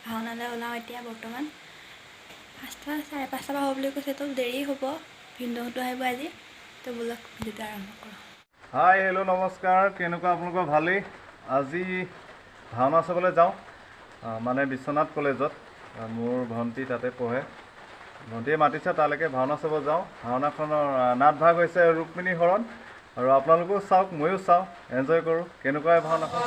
ভাওনালৈ ওলাওঁ এতিয়া বৰ্তমান 5টা 5:30 হ'ব বুলি কৈছে তো দেৰি হ'ব ভিনদেউহঁতো আহিব আজি তো ব'লক ভিডিঅ'টো আৰম্ভ কৰোঁ হাই হেল্ল' নমস্কাৰ কেনেকুৱা আপোনালোকৰ ভালেই আজি ভাওনা চাবলৈ যাওঁ মানে বিশ্বনাথ কলেজত মোৰ ভণ্টি তাতে পঢ়ে ভণ্টিয়ে মাতিছে তালৈকে ভাওনা চাব যাওঁ ভাওনাখনৰ নাট ভাগ হৈছে ৰুক্মিণী হৰণ আৰু আপোনালোকেও চাওক ময়ো চাওঁ এনজয় কৰোঁ কেনেকুৱা ভাওনাখন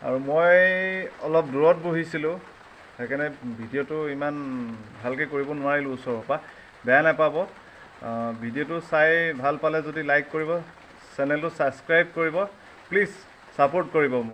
আৰু মই অলপ দূৰত বহিছিলোঁ সেইকাৰণে ভিডিঅ'টো ইমান ভালকৈ কৰিব নোৱাৰিলোঁ ওচৰৰ পৰা বেয়া নাপাব ভিডিঅ'টো চাই ভাল পালে যদি লাইক কৰিব চেনেলটো ছাবস্ক্ৰাইব কৰিব প্লিজ ছাপোৰ্ট কৰিব